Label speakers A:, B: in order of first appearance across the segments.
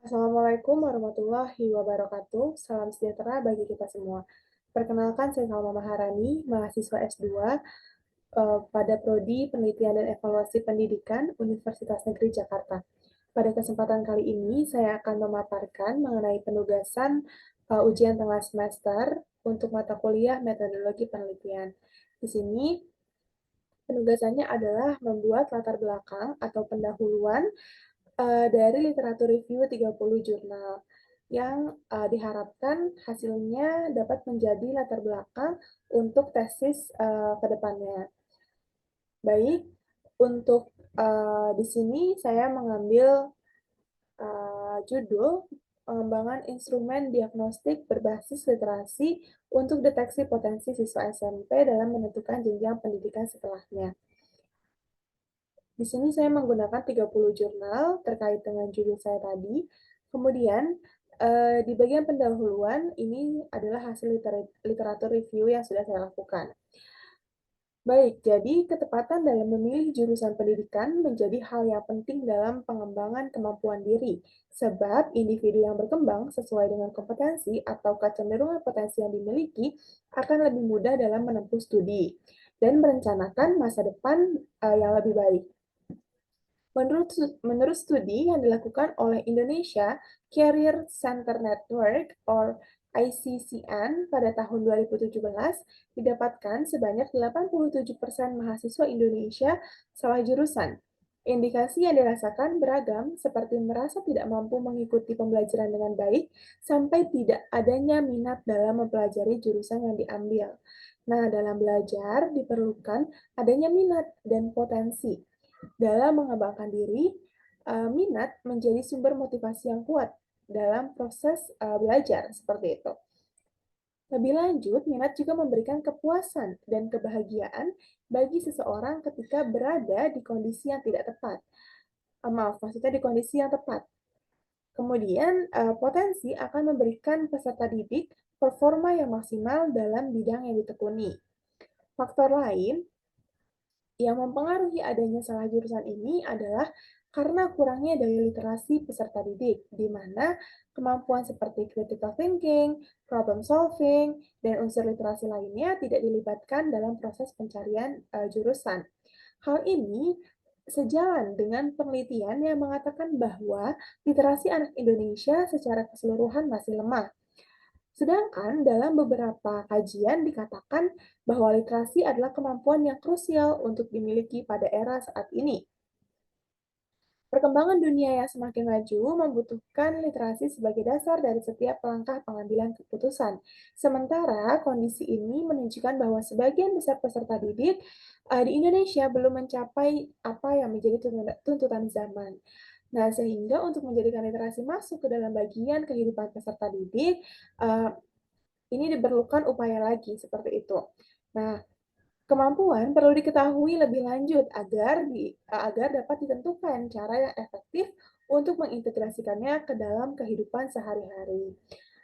A: Assalamualaikum warahmatullahi wabarakatuh. Salam sejahtera bagi kita semua. Perkenalkan, saya Salma Maharani, mahasiswa S2 pada Prodi Penelitian dan Evaluasi Pendidikan Universitas Negeri Jakarta. Pada kesempatan kali ini, saya akan memaparkan mengenai penugasan ujian tengah semester untuk mata kuliah metodologi penelitian. Di sini, penugasannya adalah membuat latar belakang atau pendahuluan dari literatur review 30 jurnal yang diharapkan hasilnya dapat menjadi latar belakang untuk tesis ke depannya. Baik, untuk di sini saya mengambil judul pengembangan instrumen diagnostik berbasis literasi untuk deteksi potensi siswa SMP dalam menentukan jenjang pendidikan setelahnya. Di sini saya menggunakan 30 jurnal terkait dengan judul saya tadi. Kemudian, di bagian pendahuluan, ini adalah hasil literatur review yang sudah saya lakukan. Baik, jadi ketepatan dalam memilih jurusan pendidikan menjadi hal yang penting dalam pengembangan kemampuan diri, sebab individu yang berkembang sesuai dengan kompetensi atau kecenderungan potensi yang dimiliki akan lebih mudah dalam menempuh studi dan merencanakan masa depan yang lebih baik. Menurut studi yang dilakukan oleh Indonesia Career Center Network or ICCN pada tahun 2017, didapatkan sebanyak 87% mahasiswa Indonesia salah jurusan. Indikasi yang dirasakan beragam, seperti merasa tidak mampu mengikuti pembelajaran dengan baik, sampai tidak adanya minat dalam mempelajari jurusan yang diambil. Nah, dalam belajar diperlukan adanya minat dan potensi dalam mengembangkan diri, minat menjadi sumber motivasi yang kuat dalam proses belajar seperti itu. Lebih lanjut, minat juga memberikan kepuasan dan kebahagiaan bagi seseorang ketika berada di kondisi yang tidak tepat. Maaf, maksudnya di kondisi yang tepat. Kemudian, potensi akan memberikan peserta didik performa yang maksimal dalam bidang yang ditekuni. Faktor lain yang mempengaruhi adanya salah jurusan ini adalah karena kurangnya daya literasi peserta didik, di mana kemampuan seperti critical thinking, problem solving, dan unsur literasi lainnya tidak dilibatkan dalam proses pencarian jurusan. Hal ini sejalan dengan penelitian yang mengatakan bahwa literasi anak Indonesia secara keseluruhan masih lemah. Sedangkan dalam beberapa kajian dikatakan bahwa literasi adalah kemampuan yang krusial untuk dimiliki pada era saat ini. Perkembangan dunia yang semakin maju membutuhkan literasi sebagai dasar dari setiap langkah pengambilan keputusan. Sementara kondisi ini menunjukkan bahwa sebagian besar peserta didik di Indonesia belum mencapai apa yang menjadi tuntutan zaman. Nah, sehingga untuk menjadikan literasi masuk ke dalam bagian kehidupan peserta didik, ini diperlukan upaya lagi seperti itu. Nah, kemampuan perlu diketahui lebih lanjut agar dapat ditentukan cara yang efektif untuk mengintegrasikannya ke dalam kehidupan sehari-hari.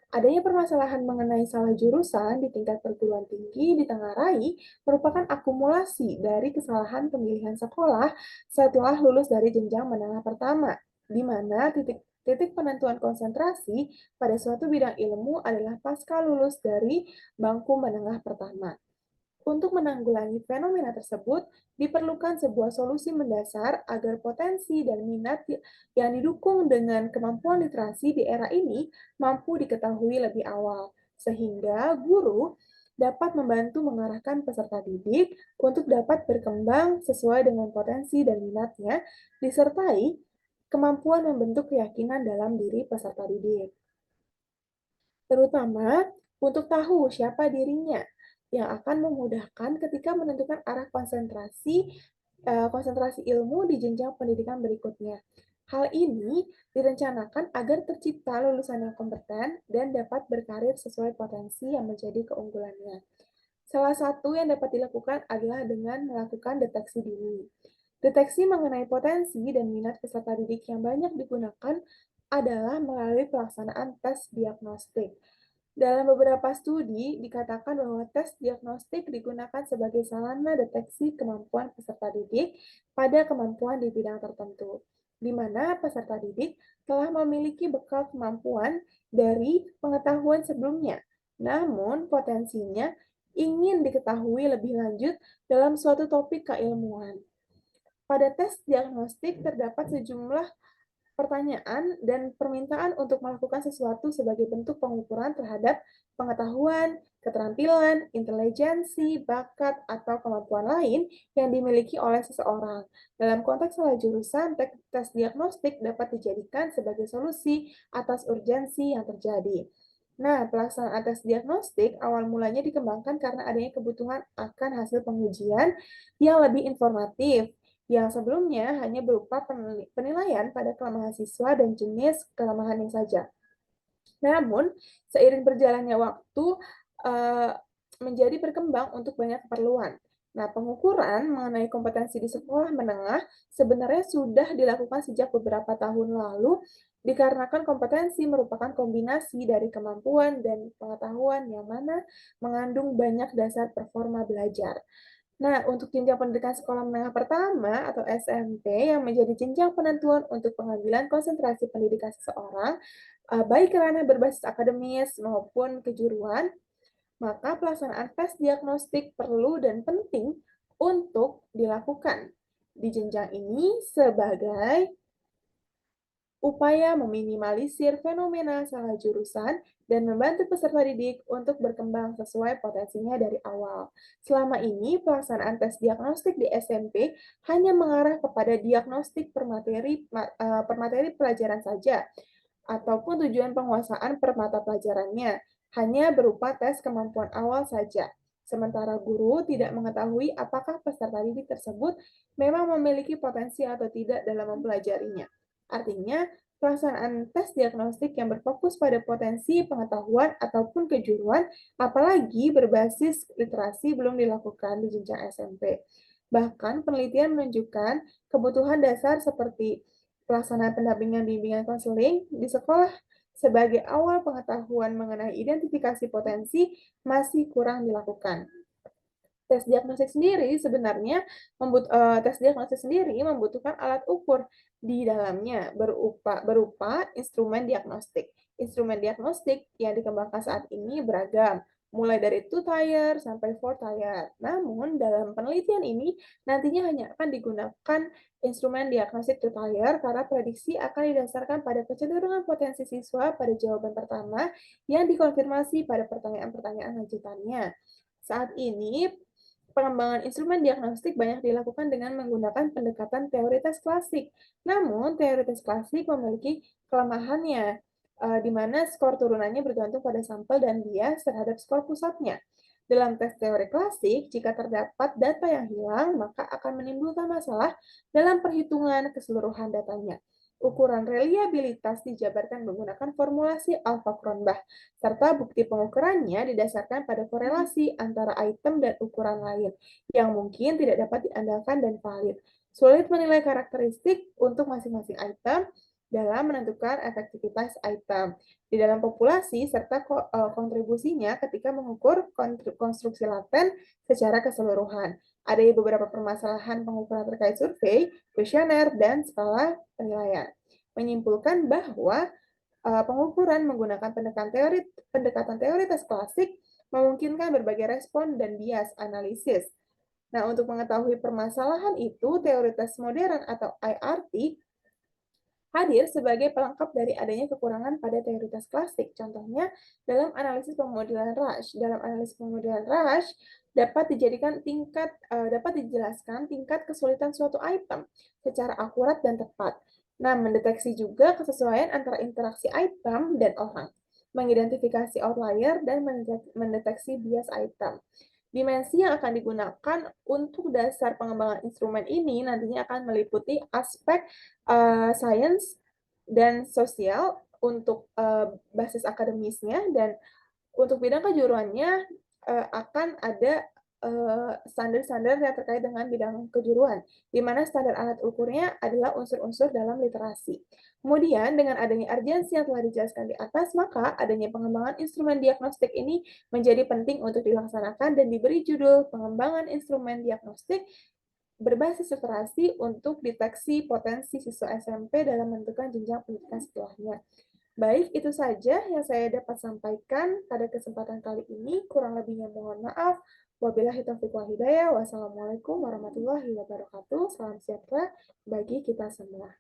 A: Adanya permasalahan mengenai salah jurusan di tingkat perguruan tinggi ditengarai merupakan akumulasi dari kesalahan pemilihan sekolah setelah lulus dari jenjang menengah pertama, di mana titik penentuan konsentrasi pada suatu bidang ilmu adalah pasca lulus dari bangku menengah pertama. Untuk menanggulangi fenomena tersebut, diperlukan sebuah solusi mendasar agar potensi dan minat yang didukung dengan kemampuan literasi di era ini mampu diketahui lebih awal, sehingga guru dapat membantu mengarahkan peserta didik untuk dapat berkembang sesuai dengan potensi dan minatnya, disertai kemampuan membentuk keyakinan dalam diri peserta didik. Terutama untuk tahu siapa dirinya, yang akan memudahkan ketika menentukan arah konsentrasi ilmu di jenjang pendidikan berikutnya. Hal ini direncanakan agar tercipta lulusan yang kompeten dan dapat berkarir sesuai potensi yang menjadi keunggulannya. Salah satu yang dapat dilakukan adalah dengan melakukan deteksi dini. Deteksi mengenai potensi dan minat peserta didik yang banyak digunakan adalah melalui pelaksanaan tes diagnostik. Dalam beberapa studi, dikatakan bahwa tes diagnostik digunakan sebagai sarana deteksi kemampuan peserta didik pada kemampuan di bidang tertentu, di mana peserta didik telah memiliki bekal kemampuan dari pengetahuan sebelumnya, namun potensinya ingin diketahui lebih lanjut dalam suatu topik keilmuan. Pada tes diagnostik terdapat sejumlah pertanyaan dan permintaan untuk melakukan sesuatu sebagai bentuk pengukuran terhadap pengetahuan, keterampilan, intelijensi, bakat, atau kemampuan lain yang dimiliki oleh seseorang. Dalam konteks salah jurusan, tes diagnostik dapat dijadikan sebagai solusi atas urgensi yang terjadi. Nah, pelaksanaan tes diagnostik awal mulanya dikembangkan karena adanya kebutuhan akan hasil pengujian yang lebih informatif, yang sebelumnya hanya berupa penilaian pada kelemahan siswa dan jenis kelemahannya saja. Namun, seiring berjalannya waktu, eh, menjadi berkembang untuk banyak keperluan. Nah, pengukuran mengenai kompetensi di sekolah menengah sebenarnya sudah dilakukan sejak beberapa tahun lalu, dikarenakan kompetensi merupakan kombinasi dari kemampuan dan pengetahuan yang mana mengandung banyak dasar performa belajar. Nah, untuk jenjang pendidikan sekolah menengah pertama atau SMP yang menjadi jenjang penentuan untuk pengambilan konsentrasi pendidikan seseorang, baik ranah berbasis akademis maupun kejuruan, maka pelaksanaan tes diagnostik perlu dan penting untuk dilakukan di jenjang ini sebagai upaya meminimalisir fenomena salah jurusan dan membantu peserta didik untuk berkembang sesuai potensinya dari awal. Selama ini, pelaksanaan tes diagnostik di SMP hanya mengarah kepada diagnostik per materi pelajaran saja, ataupun tujuan penguasaan per mata pelajarannya, hanya berupa tes kemampuan awal saja. Sementara guru tidak mengetahui apakah peserta didik tersebut memang memiliki potensi atau tidak dalam mempelajarinya. Artinya, pelaksanaan tes diagnostik yang berfokus pada potensi pengetahuan ataupun kejuruan, apalagi berbasis literasi, belum dilakukan di jenjang SMP. Bahkan penelitian menunjukkan kebutuhan dasar seperti pelaksanaan pendampingan bimbingan konseling di sekolah sebagai awal pengetahuan mengenai identifikasi potensi masih kurang dilakukan. Tes diagnostik sendiri sebenarnya membutuhkan alat ukur di dalamnya berupa instrumen diagnostik. Instrumen diagnostik yang dikembangkan saat ini beragam, mulai dari two-tier sampai four-tier. Namun, dalam penelitian ini nantinya hanya akan digunakan instrumen diagnostik two-tier karena prediksi akan didasarkan pada kecenderungan potensi siswa pada jawaban pertama yang dikonfirmasi pada pertanyaan-pertanyaan lanjutannya. Saat ini, pengembangan instrumen diagnostik banyak dilakukan dengan menggunakan pendekatan teoritis klasik. Namun, teoritis klasik memiliki kelemahannya, di mana skor turunannya bergantung pada sampel dan bias terhadap skor pusatnya. Dalam tes teori klasik, jika terdapat data yang hilang, maka akan menimbulkan masalah dalam perhitungan keseluruhan datanya. Ukuran reliabilitas dijabarkan menggunakan formulasi Alpha-Cronbach, serta bukti pengukurannya didasarkan pada korelasi antara item dan ukuran lain, yang mungkin tidak dapat diandalkan dan valid. Sulit menilai karakteristik untuk masing-masing item dalam menentukan efektivitas item di dalam populasi serta kontribusinya ketika mengukur konstruksi laten secara keseluruhan. Ada beberapa permasalahan pengukuran terkait survei, kuesioner, dan skala penilaian. Menyimpulkan bahwa pengukuran menggunakan pendekatan teoritis klasik memungkinkan berbagai respon dan bias analisis. Nah, untuk mengetahui permasalahan itu, teoritis modern atau IRT hadir sebagai pelengkap dari adanya kekurangan pada teoritis klasik. Contohnya, dalam analisis pemodelan Rush. Dalam analisis pemodelan Rush, dapat dijelaskan tingkat kesulitan suatu item secara akurat dan tepat. Nah, mendeteksi juga kesesuaian antara interaksi item dan orang, mengidentifikasi outlier, dan mendeteksi bias item. Dimensi yang akan digunakan untuk dasar pengembangan instrumen ini nantinya akan meliputi aspek sains dan sosial untuk basis akademisnya, dan untuk bidang kejuruannya akan ada standar-standar yang terkait dengan bidang kejuruan, di mana standar alat ukurnya adalah unsur-unsur dalam literasi. Kemudian, dengan adanya urgensi yang telah dijelaskan di atas, maka adanya pengembangan instrumen diagnostik ini menjadi penting untuk dilaksanakan dan diberi judul pengembangan instrumen diagnostik berbasis literasi untuk deteksi potensi siswa SMP dalam menentukan jenjang pendidikan setelahnya. Baik, itu saja yang saya dapat sampaikan pada kesempatan kali ini. Kurang lebihnya mohon maaf. Wabillahi taufiq wal hidayah. Wassalamualaikum warahmatullahi wabarakatuh. Salam sejahtera bagi kita semua.